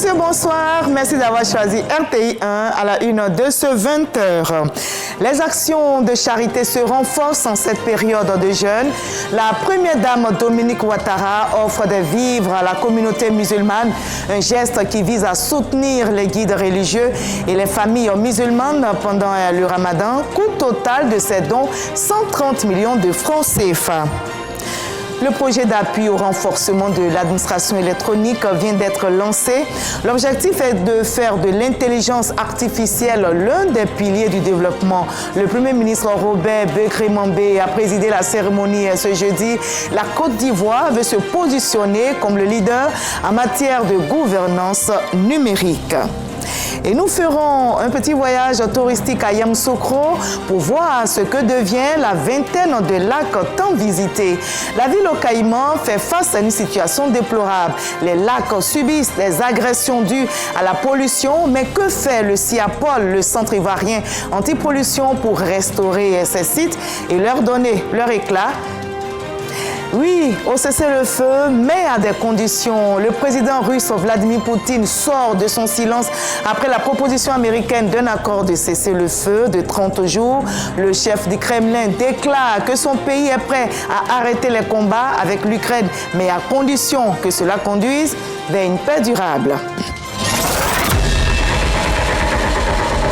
messieurs, bonsoir. Merci d'avoir choisi RTI 1 à la une de ce 20h. Les actions de charité se renforcent en cette période de jeûne. La première dame Dominique Ouattara offre des vivres à la communauté musulmane, un geste qui vise à soutenir les guides religieux et les familles musulmanes pendant le Ramadan. Coût total de ces dons, 130 millions de francs CFA. Le projet d'appui au renforcement de l'administration électronique vient d'être lancé. L'objectif est de faire de l'intelligence artificielle l'un des piliers du développement. Le Premier ministre Robert Begré-Mambé a présidé la cérémonie ce jeudi. La Côte d'Ivoire veut se positionner comme le leader en matière de gouvernance numérique. Et nous ferons un petit voyage touristique à Yamoussoukro pour voir ce que devient la vingtaine de lacs tant visités. La ville au Caïman fait face à une situation déplorable. Les lacs subissent des agressions dues à la pollution, mais que fait le CIAPOL, le Centre ivoirien anti-pollution, pour restaurer ces sites et leur donner leur éclat? Oui, au cessez-le-feu, mais à des conditions. Le président russe Vladimir Poutine sort de son silence après la proposition américaine d'un accord de cessez-le-feu de 30 jours. Le chef du Kremlin déclare que son pays est prêt à arrêter les combats avec l'Ukraine, mais à condition que cela conduise vers une paix durable.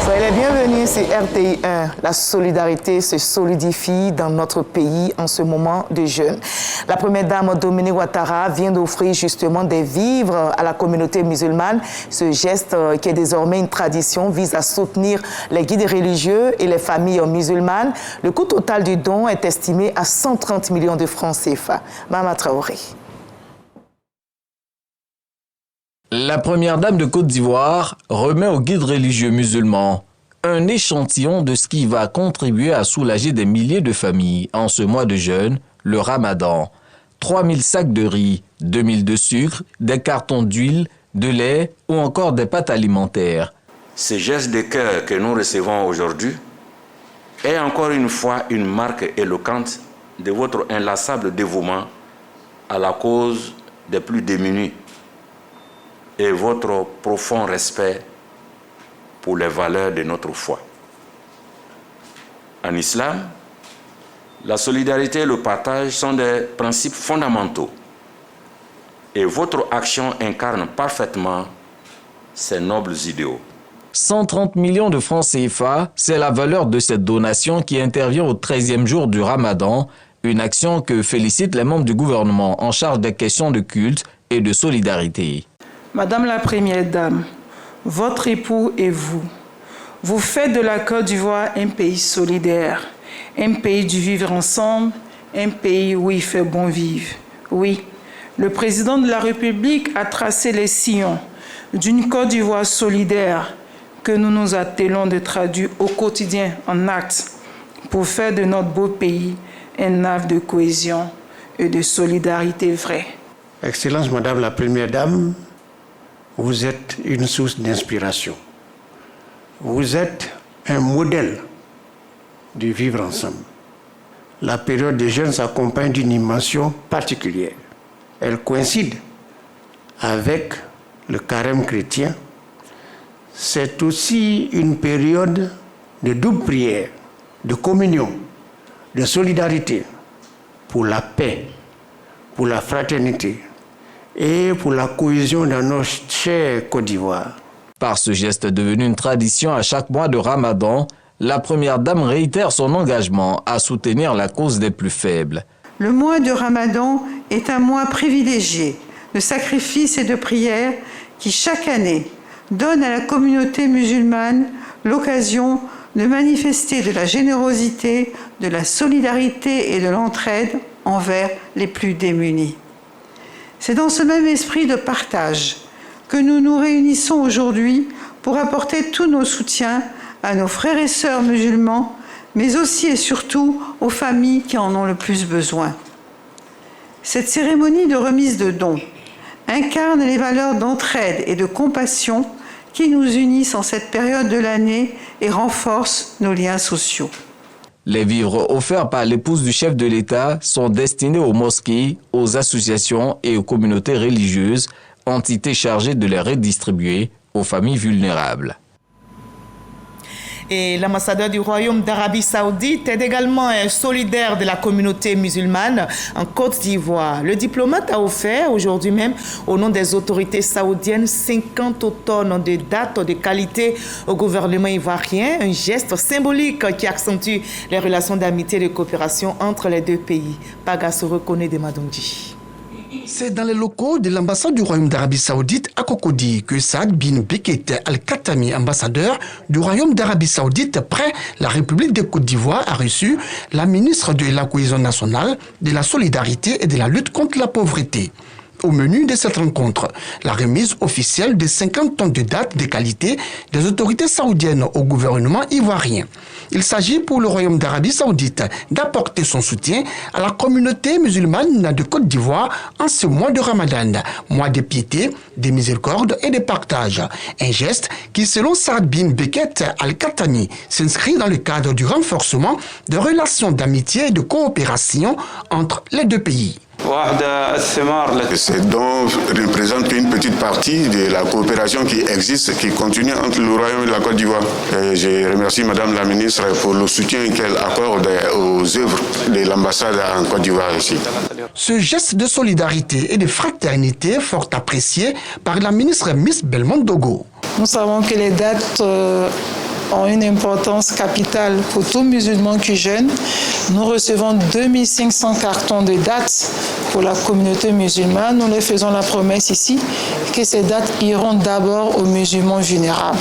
Soyez les bienvenus sur RTI 1. La solidarité se solidifie dans notre pays en ce moment de jeûne. La première dame Dominique Ouattara vient d'offrir justement des vivres à la communauté musulmane. Ce geste, qui est désormais une tradition, vise à soutenir les guides religieux et les familles musulmanes. Le coût total du don est estimé à 130 millions de francs CFA. Mama Traoré. La première dame de Côte d'Ivoire remet aux guides religieux musulmans un échantillon de ce qui va contribuer à soulager des milliers de familles en ce mois de jeûne, le Ramadan. 3000 sacs de riz, 2000 de sucre, des cartons d'huile, de lait ou encore des pâtes alimentaires. Ce geste de cœur que nous recevons aujourd'hui est encore une fois une marque éloquente de votre inlassable dévouement à la cause des plus démunis et votre profond respect pour les valeurs de notre foi. En islam, la solidarité et le partage sont des principes fondamentaux et votre action incarne parfaitement ces nobles idéaux. 130 millions de francs CFA, c'est la valeur de cette donation qui intervient au 13e jour du Ramadan, une action que félicitent les membres du gouvernement en charge des questions de culte et de solidarité. Madame la Première Dame, votre époux et vous faites de la Côte d'Ivoire un pays solidaire, un pays du vivre ensemble, un pays où il fait bon vivre. Oui, le président de la République a tracé les sillons d'une Côte d'Ivoire solidaire que nous nous attelons de traduire au quotidien en actes pour faire de notre beau pays un havre de cohésion et de solidarité vraie. Excellence Madame la Première Dame, vous êtes une source d'inspiration. Vous êtes un modèle du vivre ensemble. La période de jeûne s'accompagne d'une dimension particulière. Elle coïncide avec le carême chrétien. C'est aussi une période de double prière, de communion, de solidarité pour la paix, pour la fraternité et pour la cohésion dans notre chère Côte d'Ivoire. Par ce geste devenu une tradition à chaque mois de Ramadan, la Première Dame réitère son engagement à soutenir la cause des plus faibles. Le mois de Ramadan est un mois privilégié de sacrifices et de prières qui, chaque année, donne à la communauté musulmane l'occasion de manifester de la générosité, de la solidarité et de l'entraide envers les plus démunis. C'est dans ce même esprit de partage que nous nous réunissons aujourd'hui pour apporter tous nos soutiens à nos frères et sœurs musulmans, mais aussi et surtout aux familles qui en ont le plus besoin. Cette cérémonie de remise de dons incarne les valeurs d'entraide et de compassion qui nous unissent en cette période de l'année et renforcent nos liens sociaux. Les vivres offerts par l'épouse du chef de l'État sont destinés aux mosquées, aux associations et aux communautés religieuses entité chargée de les redistribuer aux familles vulnérables. Et l'ambassadeur du Royaume d'Arabie Saoudite est également solidaire de la communauté musulmane en Côte d'Ivoire. Le diplomate a offert aujourd'hui même, au nom des autorités saoudiennes, 50 tonnes de dattes de qualité au gouvernement ivoirien, un geste symbolique qui accentue les relations d'amitié et de coopération entre les deux pays. Paga se reconnaît de Madonji. C'est dans les locaux de l'ambassade du Royaume d'Arabie Saoudite à Cocody que Saad bin Bekete Al-Khatami, ambassadeur du Royaume d'Arabie Saoudite près la République de Côte d'Ivoire, a reçu la ministre de la Cohésion nationale, de la Solidarité et de la lutte contre la pauvreté. Au menu de cette rencontre, la remise officielle de 50 tonnes de dattes de qualité des autorités saoudiennes au gouvernement ivoirien. Il s'agit pour le Royaume d'Arabie Saoudite d'apporter son soutien à la communauté musulmane de Côte d'Ivoire en ce mois de Ramadan, mois de piété, de miséricorde et de partage. Un geste qui, selon Saad bin Bekete Al-Khatami, s'inscrit dans le cadre du renforcement de relations d'amitié et de coopération entre les deux pays. Ces dons représentent une petite partie de la coopération qui existe, qui continue entre le Royaume et la Côte d'Ivoire. Je remercie Madame la ministre pour le soutien qu'elle accorde aux œuvres de l'ambassade en Côte d'Ivoire ici. Ce geste de solidarité et de fraternité fort apprécié par la ministre Miss Belmondo. Nous savons que les dates ont une importance capitale pour tout musulman qui jeûne. Nous recevons 2500 cartons de dates pour la communauté musulmane. Nous leur faisons la promesse ici que ces dates iront d'abord aux musulmans vulnérables.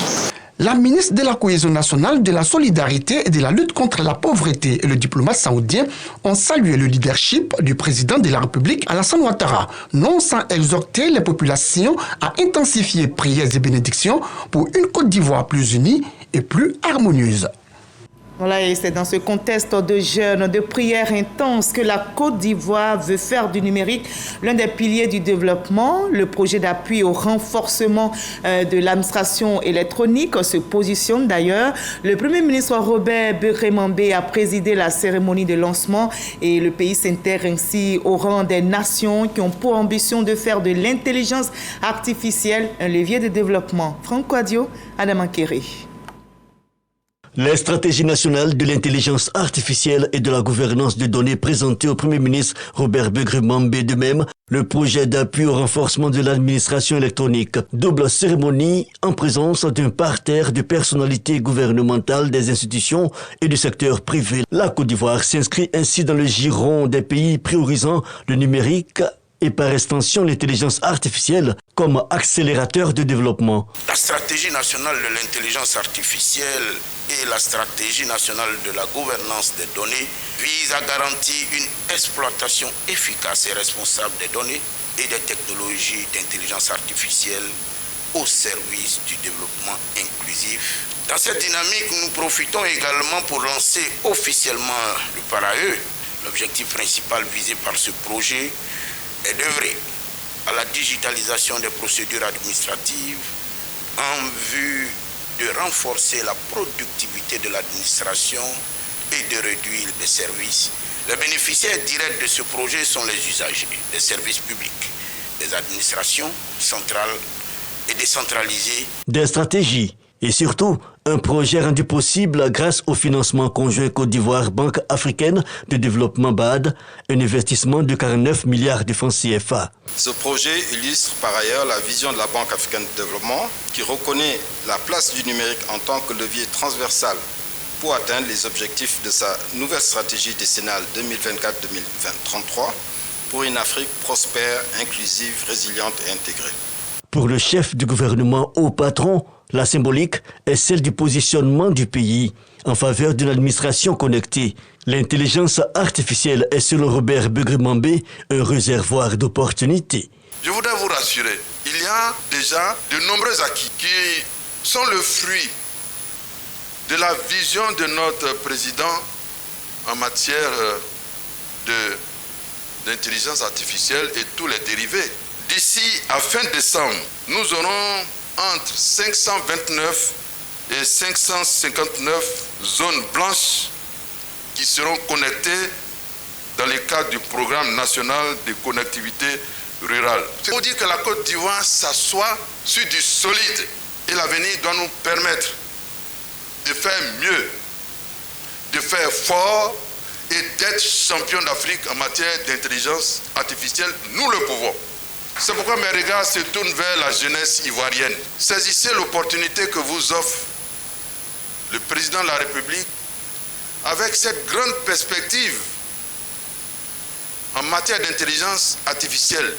La ministre de la Cohésion nationale, de la Solidarité et de la lutte contre la pauvreté et le diplomate saoudien ont salué le leadership du président de la République, Alassane Ouattara, non sans exhorter les populations à intensifier prières et bénédictions pour une Côte d'Ivoire plus unie et plus harmonieuse. Voilà, et c'est dans ce contexte de jeûne, de prières intenses que la Côte d'Ivoire veut faire du numérique l'un des piliers du développement. Le projet d'appui au renforcement de l'administration électronique se positionne d'ailleurs. Le Premier ministre Robert Begré-Mambé a présidé la cérémonie de lancement et le pays s'intègre ainsi au rang des nations qui ont pour ambition de faire de l'intelligence artificielle un levier de développement. Franck Quadio, Adam Kéré. La stratégie nationale de l'intelligence artificielle et de la gouvernance des données présentée au Premier ministre Robert Begré-Mambé, de même le projet d'appui au renforcement de l'administration électronique. Double cérémonie en présence d'un parterre de personnalités gouvernementales, des institutions et du secteur privé. La Côte d'Ivoire s'inscrit ainsi dans le giron des pays priorisant le numérique et par extension l'intelligence artificielle comme accélérateur de développement. La stratégie nationale de l'intelligence artificielle et la stratégie nationale de la gouvernance des données visent à garantir une exploitation efficace et responsable des données et des technologies d'intelligence artificielle au service du développement inclusif. Dans cette dynamique, nous profitons également pour lancer officiellement le PARAE. L'objectif principal visé par ce projet est d'œuvrer à la digitalisation des procédures administratives en vue de renforcer la productivité de l'administration et de réduire les services. Les bénéficiaires directs de ce projet sont les usagers des services publics, des administrations centrales et décentralisées. Des stratégies et surtout un projet rendu possible grâce au financement conjoint Côte d'Ivoire Banque africaine de développement BAD, un investissement de 49 milliards de francs CFA. Ce projet illustre par ailleurs la vision de la Banque africaine de développement qui reconnaît la place du numérique en tant que levier transversal pour atteindre les objectifs de sa nouvelle stratégie décennale 2024-2033 pour une Afrique prospère, inclusive, résiliente et intégrée. Pour le chef du gouvernement haut patron, la symbolique est celle du positionnement du pays en faveur d'une administration connectée. L'intelligence artificielle est, selon Robert Begré-Mambé, un réservoir d'opportunités. Je voudrais vous rassurer, il y a déjà de nombreux acquis qui sont le fruit de la vision de notre président en matière d'intelligence artificielle et tous les dérivés. D'ici à fin décembre, nous aurons entre 529 et 559 zones blanches qui seront connectées dans le cadre du programme national de connectivité rurale. C'est pour dire que la Côte d'Ivoire s'assoit sur du solide et l'avenir doit nous permettre de faire mieux, de faire fort et d'être champion d'Afrique en matière d'intelligence artificielle. Nous le pouvons. C'est pourquoi mes regards se tournent vers la jeunesse ivoirienne. Saisissez l'opportunité que vous offre le président de la République avec cette grande perspective en matière d'intelligence artificielle.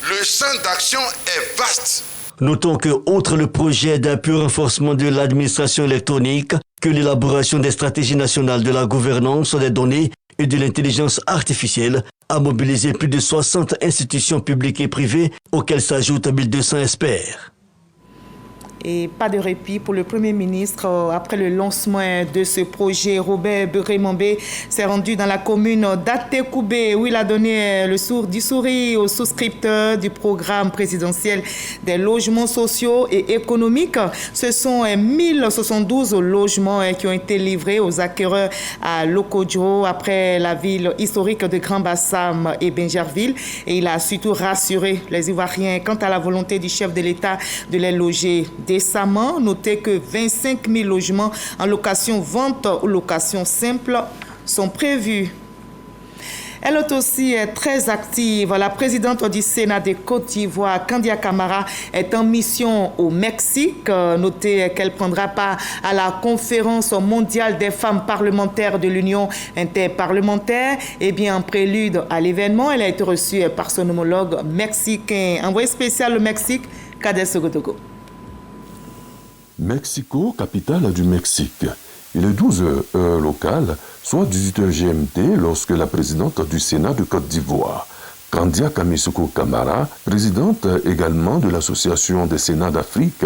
Le champ d'action est vaste. Notons que, outre le projet d'appui au renforcement de l'administration électronique, que l'élaboration des stratégies nationales de la gouvernance des données et de l'intelligence artificielle a mobilisé plus de 60 institutions publiques et privées, auxquelles s'ajoutent 1200 experts. Et pas de répit pour le Premier ministre. Après le lancement de ce projet, Robert Begré-Mambé s'est rendu dans la commune d'Atekoubé où il a donné le sourire aux souscripteurs du programme présidentiel des logements sociaux et économiques. Ce sont 1072 logements qui ont été livrés aux acquéreurs à Lokodjo après la ville historique de Grand-Bassam et Bingerville. Et il a surtout rassuré les Ivoiriens quant à la volonté du chef de l'État de les loger récemment. Notez que 25 000 logements en location-vente ou location simple sont prévus. Elle est aussi très active. La présidente du Sénat de Côte d'Ivoire, Kandia Camara, est en mission au Mexique. Notez qu'elle prendra part à la conférence mondiale des femmes parlementaires de l'Union interparlementaire. Et bien, en prélude à l'événement, elle a été reçue par son homologue mexicain. Envoyé spécial au Mexique, Kadès Sogotogo. Mexico, capitale du Mexique. Il est 12 heures locales, soit 18 heures GMT, lorsque la présidente du Sénat de Côte d'Ivoire, Kandia Kamisoko Camara, présidente également de l'Association des Sénats d'Afrique,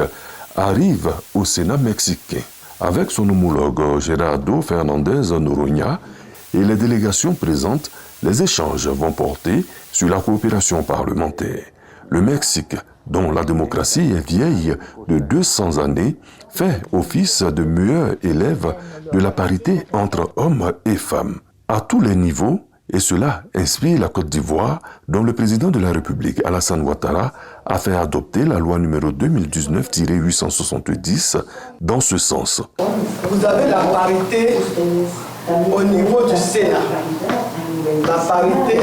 arrive au Sénat mexicain. Avec son homologue Gerardo Fernandez Noronha et les délégations présentes, les échanges vont porter sur la coopération parlementaire. Le Mexique, dont la démocratie est vieille de 200 années, fait office de meilleur élève de la parité entre hommes et femmes, à tous les niveaux, et cela inspire la Côte d'Ivoire, dont le président de la République, Alassane Ouattara, a fait adopter la loi numéro 2019-870 dans ce sens. Vous avez la parité au niveau du Sénat, la parité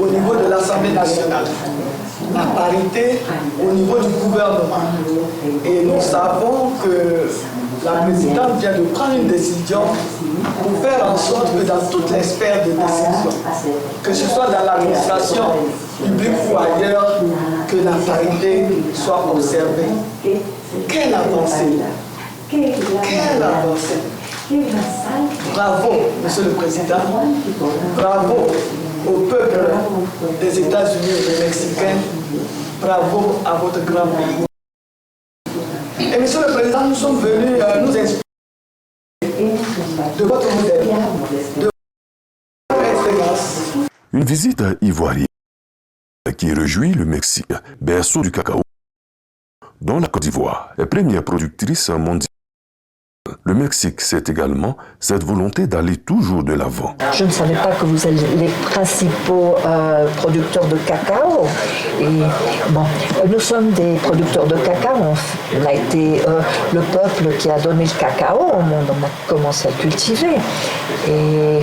au niveau de l'Assemblée nationale, la parité au niveau du gouvernement. Et nous savons que la présidente vient de prendre une décision pour faire en sorte que dans toutes les sphères de décision, que ce soit dans l'administration publique ou ailleurs, que la parité soit observée. Quelle avancée! Quelle avancée! Bravo, Monsieur le Président. Bravo au peuple des États-Unis et des Mexicains. Bravo à votre grand pays. Et Monsieur le Président, nous sommes venus nous inspirer de votre modèle, de votre expérience. Une visite ivoirienne qui réjouit le Mexique, berceau du cacao, dont la Côte d'Ivoire est première productrice mondiale. Le Mexique, c'est également cette volonté d'aller toujours de l'avant. Je ne savais pas que vous êtes les principaux producteurs de cacao. Et bon, nous sommes des producteurs de cacao. On a été le peuple qui a donné le cacao au monde. On a commencé à le cultiver. Et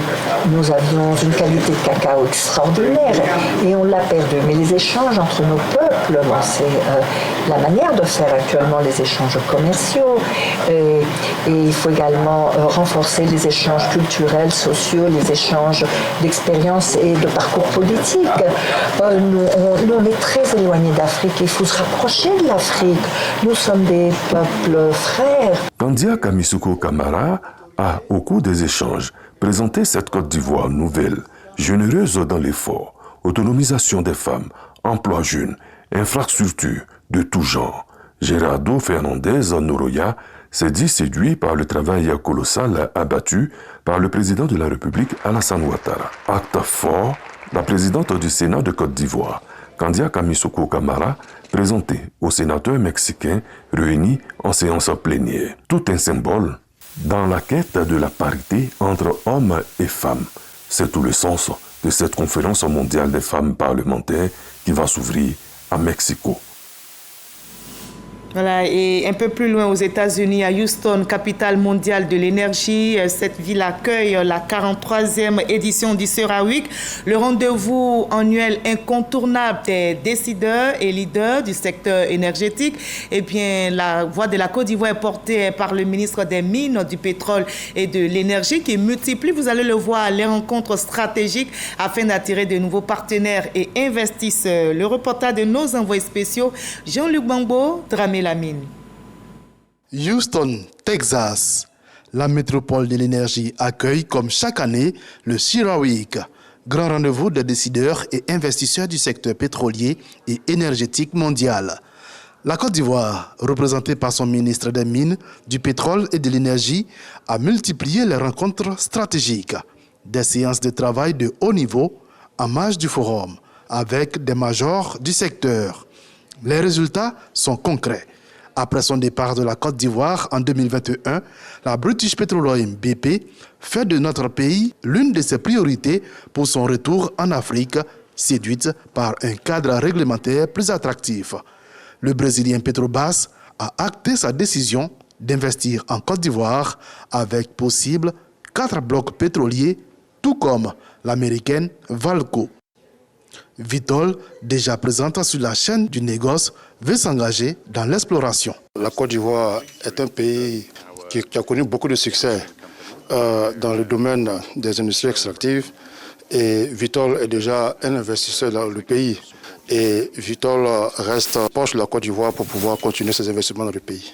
nous avions une qualité de cacao extraordinaire. Et on l'a perdu. Mais les échanges entre nos peuples, bon, c'est la manière de faire actuellement les échanges commerciaux. Et il faut également renforcer les échanges culturels, sociaux, les échanges d'expériences et de parcours politiques. Nous, on est très éloignés d'Afrique. Il faut se rapprocher de l'Afrique. Nous sommes des peuples frères. Kandia Kamisoko Camara a, au cours des échanges, présenté cette Côte d'Ivoire nouvelle, généreuse dans l'effort, autonomisation des femmes, emploi jeunes, infrastructures de tout genre. Gerardo Fernandez Noronha s'est dit séduit par le travail colossal abattu par le président de la République, Alassane Ouattara. Acte fort, la présidente du Sénat de Côte d'Ivoire, Kandia Kamisoko Camara, présentée aux sénateurs mexicains réunis en séance plénière. Tout un symbole dans la quête de la parité entre hommes et femmes. C'est tout le sens de cette conférence mondiale des femmes parlementaires qui va s'ouvrir à Mexico. Voilà, et un peu plus loin aux États-Unis, à Houston, capitale mondiale de l'énergie, cette ville accueille la 43e édition du CERAWeek, le rendez-vous annuel incontournable des décideurs et leaders du secteur énergétique. Eh bien, la voix de la Côte d'Ivoire est portée par le ministre des Mines, du Pétrole et de l'Énergie qui multiplie, vous allez le voir, les rencontres stratégiques afin d'attirer de nouveaux partenaires et investisseurs. Le reportage de nos envoyés spéciaux, Jean-Luc Bambo, Dramé Lamine. Houston, Texas. La métropole de l'énergie accueille comme chaque année le CERAWeek, grand rendez-vous des décideurs et investisseurs du secteur pétrolier et énergétique mondial. La Côte d'Ivoire, représentée par son ministre des Mines, du Pétrole et de l'Énergie, a multiplié les rencontres stratégiques, des séances de travail de haut niveau en marge du forum, avec des majors du secteur. Les résultats sont concrets. Après son départ de la Côte d'Ivoire en 2021, la British Petroleum BP fait de notre pays l'une de ses priorités pour son retour en Afrique, séduite par un cadre réglementaire plus attractif. Le Brésilien Petrobras a acté sa décision d'investir en Côte d'Ivoire avec possible 4 blocs pétroliers, tout comme l'américaine Valco. Vitol, déjà présente sur la chaîne du négoce, veut s'engager dans l'exploration. La Côte d'Ivoire est un pays qui a connu beaucoup de succès dans le domaine des industries extractives et Vitol est déjà un investisseur dans le pays. Et Vitol reste proche de la Côte d'Ivoire pour pouvoir continuer ses investissements dans le pays.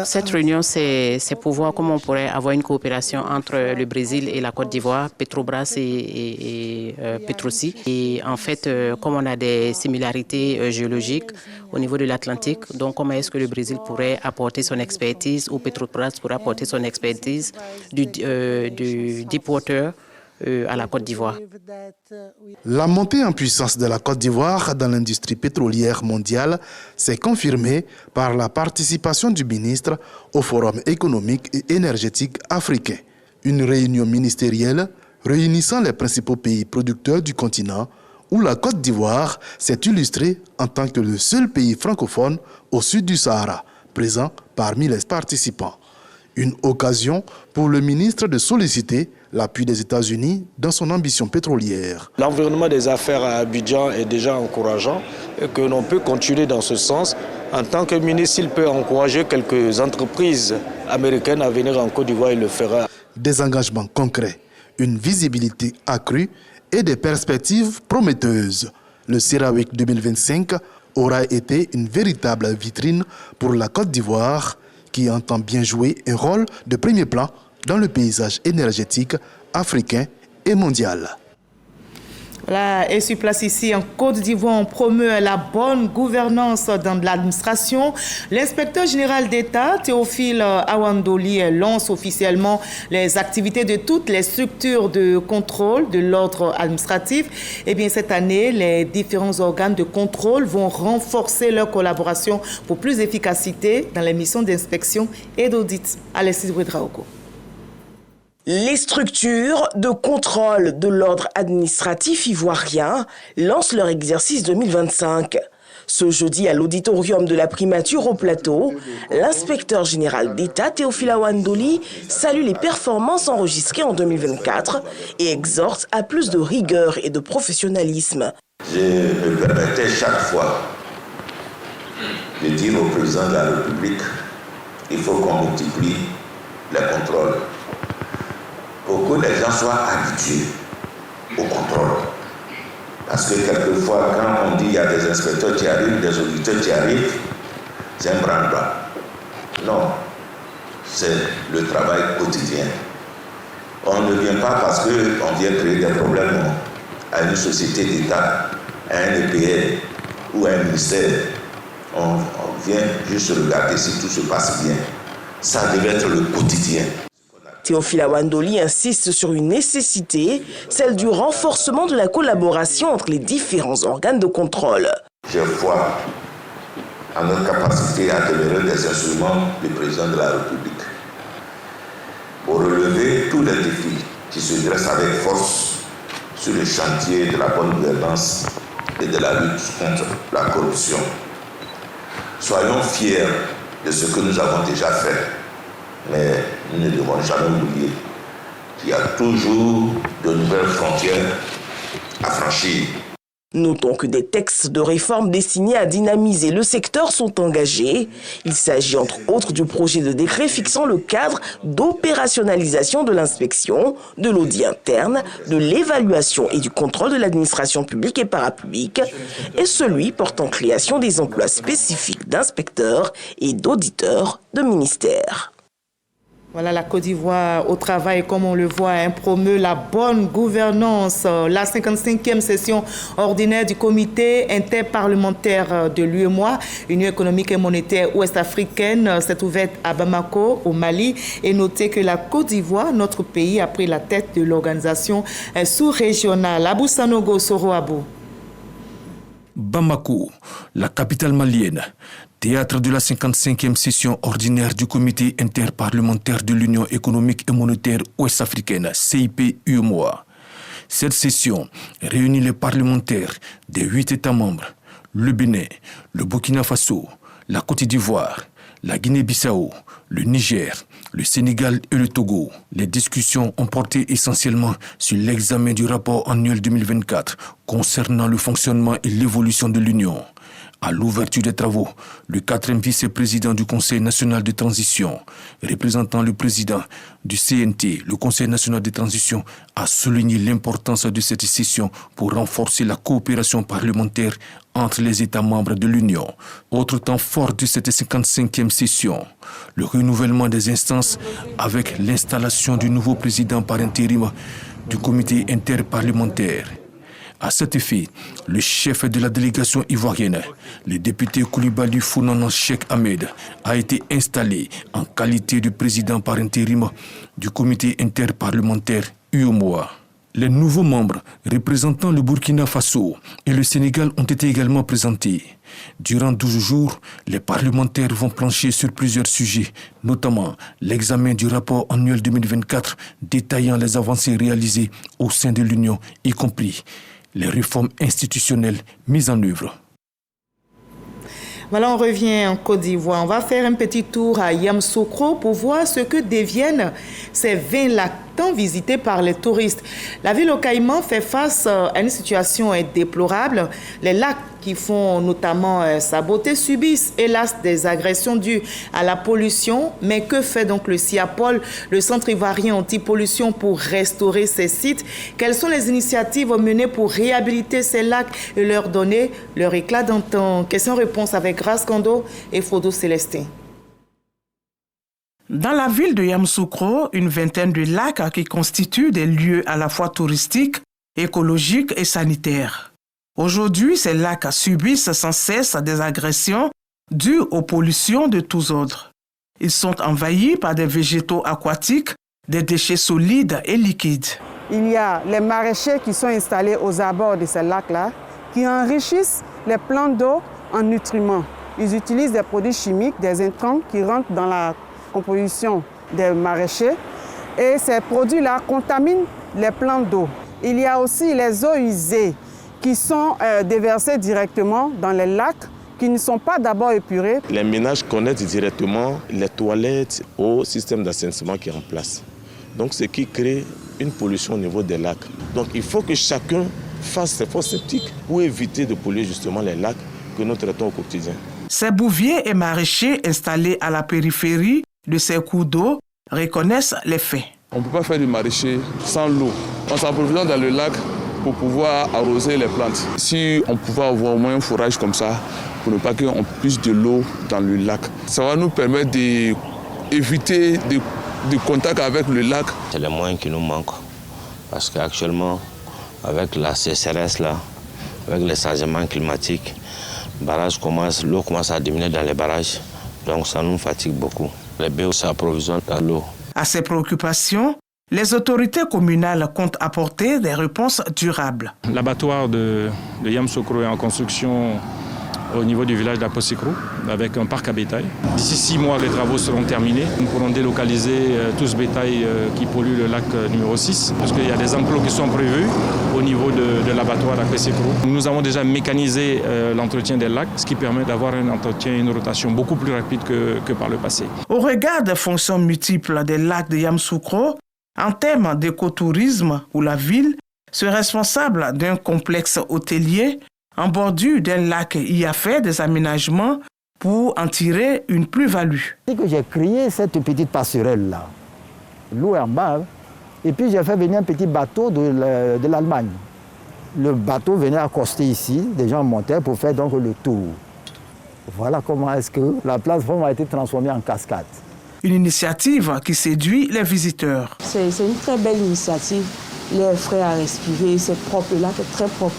Cette réunion, c'est pour voir comment on pourrait avoir une coopération entre le Brésil et la Côte d'Ivoire, Petrobras et Petrosi. Et en fait, comme on a des similarités géologiques au niveau de l'Atlantique, donc comment est-ce que le Brésil pourrait apporter son expertise ou Petrobras pourrait apporter son expertise du deepwater à la Côte d'Ivoire. La montée en puissance de la Côte d'Ivoire dans l'industrie pétrolière mondiale s'est confirmée par la participation du ministre au Forum économique et énergétique africain, une réunion ministérielle réunissant les principaux pays producteurs du continent où la Côte d'Ivoire s'est illustrée en tant que le seul pays francophone au sud du Sahara, présent parmi les participants. Une occasion pour le ministre de solliciter l'appui des États-Unis dans son ambition pétrolière. L'environnement des affaires à Abidjan est déjà encourageant et que l'on peut continuer dans ce sens. En tant que ministre, il peut encourager quelques entreprises américaines à venir en Côte d'Ivoire, il le fera. Des engagements concrets, une visibilité accrue et des perspectives prometteuses. Le CERAWeek 2025 aura été une véritable vitrine pour la Côte d'Ivoire qui entend bien jouer un rôle de premier plan dans le paysage énergétique africain et mondial. Voilà, et sur place ici en Côte d'Ivoire, on promeut la bonne gouvernance dans l'administration. L'inspecteur général d'État, Théophile Awandoli, lance officiellement les activités de toutes les structures de contrôle de l'ordre administratif. Et bien cette année, les différents organes de contrôle vont renforcer leur collaboration pour plus d'efficacité dans les missions d'inspection et d'audit. Alexis Ouedraogo. Les structures de contrôle de l'ordre administratif ivoirien lancent leur exercice 2025. Ce jeudi, à l'auditorium de la primature au plateau, l'inspecteur général d'État, Théophile Awandoli, salue les performances enregistrées en 2024 et exhorte à plus de rigueur et de professionnalisme. Je me permettais chaque fois de dire au président de la République qu'il faut qu'on multiplie les contrôles, pour que les gens soient habitués au contrôle. Parce que quelquefois, quand on dit qu'il y a des inspecteurs qui arrivent, des auditeurs qui arrivent, c'est un branle-bas. Non, c'est le travail quotidien. On ne vient pas parce qu'on vient créer des problèmes à une société d'État, à un EPL ou à un ministère. On vient juste regarder si tout se passe bien. Ça devait être le quotidien. Théophile Awandoli insiste sur une nécessité, celle du renforcement de la collaboration entre les différents organes de contrôle. Je crois en notre capacité à demeurer des instruments du président de la République pour relever tous les défis qui se dresse avec force sur le chantier de la bonne gouvernance et de la lutte contre la corruption. Soyons fiers de ce que nous avons déjà fait, mais nous ne devons jamais oublier qu'il y a toujours de nouvelles frontières à franchir. Notons que des textes de réforme destinés à dynamiser le secteur sont engagés. Il s'agit entre autres du projet de décret fixant le cadre d'opérationnalisation de l'inspection, de l'audit interne, de l'évaluation et du contrôle de l'administration publique et parapublique, et celui portant création des emplois spécifiques d'inspecteurs et d'auditeurs de ministères. Voilà, la Côte d'Ivoire au travail, comme on le voit, promeut la bonne gouvernance. La 55e session ordinaire du comité interparlementaire de l'UEMOA, Union économique et monétaire ouest-africaine, s'est ouverte à Bamako, au Mali. Et notez que la Côte d'Ivoire, notre pays, a pris la tête de l'organisation sous-régionale. Abou Sanogo Soro-Abou. Bamako, la capitale malienne, théâtre de la 55e session ordinaire du comité interparlementaire de l'Union économique et monétaire ouest-africaine, CIP-UEMOA. Cette session réunit les parlementaires des 8 États membres, le Bénin, le Burkina Faso, la Côte d'Ivoire, la Guinée-Bissau, le Niger, le Sénégal et le Togo. Les discussions ont porté essentiellement sur l'examen du rapport annuel 2024 concernant le fonctionnement et l'évolution de l'Union. À l'ouverture des travaux, le 4e vice-président du Conseil national de transition, représentant le président du CNT, le Conseil national de transition, a souligné l'importance de cette session pour renforcer la coopération parlementaire entre les États membres de l'Union. Autre temps fort de cette 55e session, le renouvellement des instances avec l'installation du nouveau président par intérim du comité interparlementaire. À cet effet, le chef de la délégation ivoirienne, le député Koulibaly Founan Cheikh Ahmed, a été installé en qualité de président par intérim du comité interparlementaire UEMOA. Les nouveaux membres représentant le Burkina Faso et le Sénégal ont été également présentés. Durant 12 jours, les parlementaires vont plancher sur plusieurs sujets, notamment l'examen du rapport annuel 2024 détaillant les avancées réalisées au sein de l'Union, y compris les réformes institutionnelles mises en œuvre. Voilà, on revient en Côte d'Ivoire. On va faire un petit tour à Yamoussoukro pour voir ce que deviennent ces 20 lacs tant visités par les touristes. La ville au Caïman fait face à une situation déplorable. Les lacs qui font notamment sa beauté subissent hélas des agressions dues à la pollution. Mais que fait donc le CIAPOL, le Centre ivoirien anti-pollution, pour restaurer ces sites? Quelles sont les initiatives menées pour réhabiliter ces lacs et leur donner leur éclat d'antan? Question-réponse avec Grace Kondo et Fodo Célestin. Dans la ville de Yamoussoukro, une vingtaine de lacs qui constituent des lieux à la fois touristiques, écologiques et sanitaires. Aujourd'hui, ces lacs subissent sans cesse des agressions dues aux pollutions de tous ordres. Ils sont envahis par des végétaux aquatiques, des déchets solides et liquides. Il y a les maraîchers qui sont installés aux abords de ces lacs-là, qui enrichissent les plans d'eau en nutriments. Ils utilisent des produits chimiques, des intrants qui rentrent dans la composition des maraîchers et ces produits-là contaminent les plans d'eau. Il y a aussi les eaux usées qui sont déversées directement dans les lacs, qui ne sont pas d'abord épurées. Les ménages connectent directement les toilettes au système d'assainissement qui est en place. Donc ce qui crée une pollution au niveau des lacs. Donc il faut que chacun fasse ses fosses septiques pour éviter de polluer justement les lacs que nous traitons au quotidien. Ces bouviers et maraîchers installés à la périphérie de ces cours d'eau reconnaissent les faits. On ne peut pas faire du maraîcher sans l'eau. On s'approvisionne dans le lac pour pouvoir arroser les plantes. Si on pouvait avoir au moins un forage comme ça, pour ne pas qu'on puisse de l'eau dans le lac, ça va nous permettre d'éviter de contact avec le lac. C'est les moyens qui nous manquent. Parce qu'actuellement, avec la sécheresse, là, avec les changements climatiques, l'eau commence à diminuer dans les barrages. Donc ça nous fatigue beaucoup. Les baies s'approvisionnent à l'eau. À ces préoccupations, les autorités communales comptent apporter des réponses durables. L'abattoir de Yamoussoukro est en construction au niveau du village d'Aposicro avec un parc à bétail. D'ici 6 mois, les travaux seront terminés. Nous pourrons délocaliser tout ce bétail qui pollue le lac numéro 6 parce qu'il y a des enclos qui sont prévus au niveau de l'abattoir d'Aposicro. Nous avons déjà mécanisé l'entretien des lacs, ce qui permet d'avoir un entretien et une rotation beaucoup plus rapide que par le passé. Au regard des fonctions multiples des lacs de Yamoussoukro, en termes d'écotourisme pour la ville, ce responsable d'un complexe hôtelier en bordure d'un lac y a fait des aménagements pour en tirer une plus-value. J'ai créé cette petite passerelle-là, l'eau est en bas, et puis j'ai fait venir un petit bateau de l'Allemagne. Le bateau venait accoster ici, des gens montaient pour faire donc le tour. Voilà comment est-ce que la plateforme a été transformée en cascade. Une initiative qui séduit les visiteurs. C'est une très belle initiative. L'air frais à respirer, c'est propre, le lac est très propre.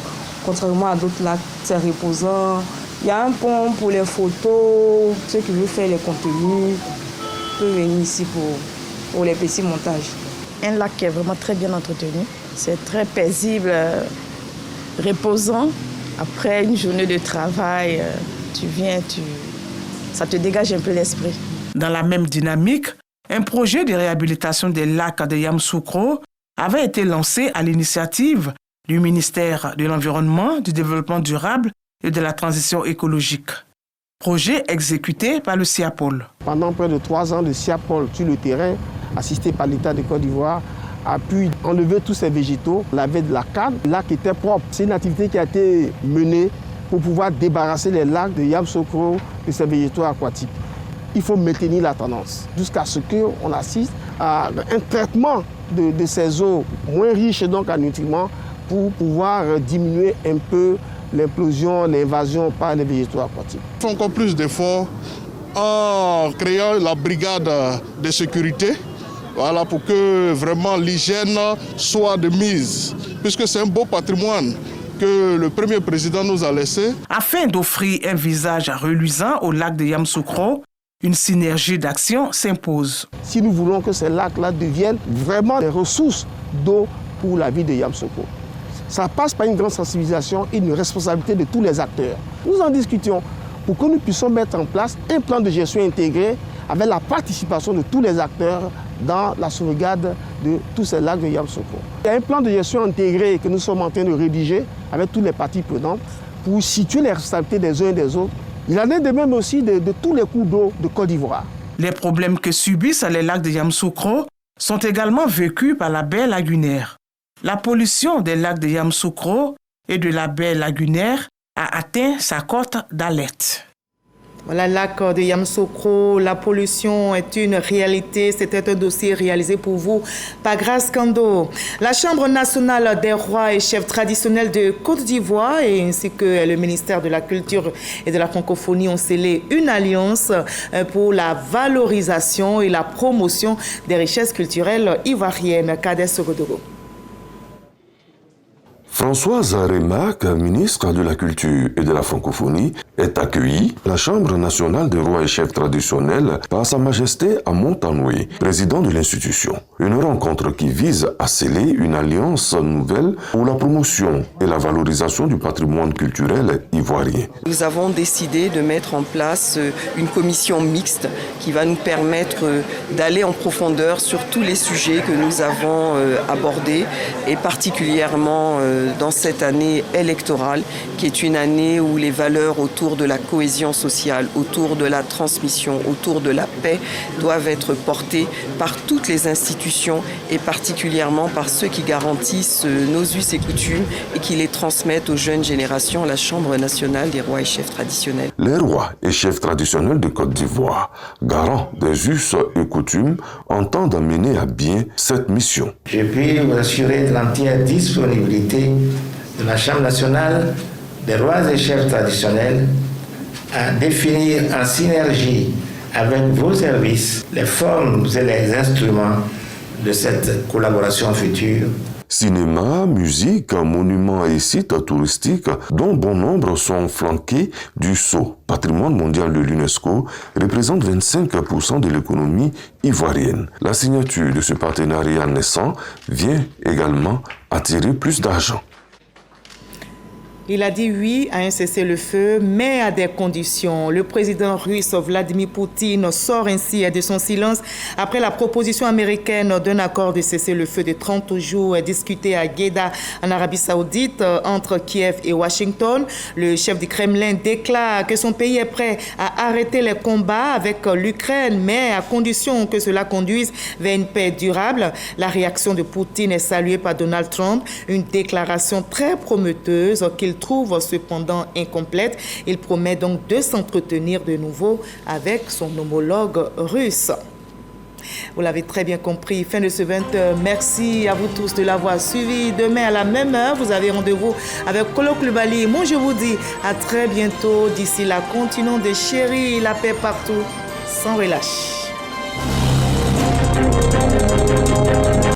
Contrairement à d'autres lacs, c'est reposant. Il y a un pont pour les photos, ceux qui veulent faire les contenus peuvent venir ici pour les petits montages. Un lac qui est vraiment très bien entretenu. C'est très paisible, reposant. Après une journée de travail, tu viens, ça te dégage un peu l'esprit. Dans la même dynamique, un projet de réhabilitation des lacs de Yamoussoukro avait été lancé à l'initiative du ministère de l'Environnement, du Développement durable et de la Transition écologique. Projet exécuté par le SIAPOL. Pendant près de 3 ans, le SIAPOL, sur le terrain, assisté par l'État de Côte d'Ivoire, a pu enlever tous ces végétaux, laver de la canne. Le lac était propre. C'est une activité qui a été menée pour pouvoir débarrasser les lacs de Yamoussoukro de ces végétaux aquatiques. Il faut maintenir la tendance jusqu'à ce qu'on assiste à un traitement de ces eaux moins riches donc en nutriments pour pouvoir diminuer un peu l'implosion, l'invasion par les végétaux aquatiques. Il faut encore plus d'efforts en créant la brigade de sécurité, voilà, pour que vraiment l'hygiène soit de mise, puisque c'est un beau patrimoine que le premier président nous a laissé. Afin d'offrir un visage reluisant au lac de Yamoussoukro, une synergie d'action s'impose. Si nous voulons que ces lacs-là deviennent vraiment des ressources d'eau pour la ville de Yamoussoukro, ça passe par une grande sensibilisation et une responsabilité de tous les acteurs. Nous en discutions pour que nous puissions mettre en place un plan de gestion intégré avec la participation de tous les acteurs dans la sauvegarde de tous ces lacs de Yamoussoukro. Il y a un plan de gestion intégré que nous sommes en train de rédiger avec toutes les parties prenantes pour situer les responsabilités des uns et des autres. Il en est de même aussi de tous les cours d'eau de Côte d'Ivoire. Les problèmes que subissent les lacs de Yamoussoukro sont également vécus par la baie lagunaire. La pollution des lacs de Yamoussoukro et de la baie lagunaire a atteint sa cote d'alerte. Voilà, lac de Yamoussoukro, la pollution est une réalité. C'était un dossier réalisé pour vous par Grace Kando. La Chambre nationale des rois et chefs traditionnels de Côte d'Ivoire ainsi que le ministère de la Culture et de la Francophonie ont scellé une alliance pour la valorisation et la promotion des richesses culturelles ivoiriennes. Kadès Sogodoro. Françoise Remac, ministre de la Culture et de la Francophonie, est accueillie à la Chambre nationale des rois et chefs traditionnels par Sa Majesté Amon Tanoé, président de l'institution. Une rencontre qui vise à sceller une alliance nouvelle pour la promotion et la valorisation du patrimoine culturel ivoirien. Nous avons décidé de mettre en place une commission mixte qui va nous permettre d'aller en profondeur sur tous les sujets que nous avons abordés et particulièrement dans cette année électorale qui est une année où les valeurs autour de la cohésion sociale, autour de la transmission, autour de la paix doivent être portées par toutes les institutions et particulièrement par ceux qui garantissent nos us et coutumes et qui les transmettent aux jeunes générations, la Chambre nationale des rois et chefs traditionnels. Les rois et chefs traditionnels de Côte d'Ivoire, garants des us et coutumes, entendent mener à bien cette mission. Je puis vous assurer de l'entière disponibilité de la Chambre nationale des rois et chefs traditionnels à définir en synergie avec vos services les formes et les instruments de cette collaboration future. Cinéma, musique, monuments et sites touristiques dont bon nombre sont flanqués du sceau patrimoine mondial de l'UNESCO représente 25% de l'économie ivoirienne. La signature de ce partenariat naissant vient également attirer plus d'argent. Il a dit oui à un cessez-le-feu, mais à des conditions. Le président russe Vladimir Poutine sort ainsi de son silence après la proposition américaine d'un accord de cessez-le-feu de 30 jours discuté à Jeddah, en Arabie Saoudite, entre Kiev et Washington. Le chef du Kremlin déclare que son pays est prêt à arrêter les combats avec l'Ukraine, mais à condition que cela conduise vers une paix durable. La réaction de Poutine est saluée par Donald Trump, une déclaration très prometteuse qu'il trouve cependant incomplète. Il promet donc de s'entretenir de nouveau avec son homologue russe. Vous l'avez très bien compris, fin de ce 20h. Merci à vous tous de l'avoir suivi. Demain à la même heure, vous avez rendez-vous avec Kolo Coulibaly. Moi, je vous dis à très bientôt. D'ici là, continuons de chérir la paix partout, sans relâche.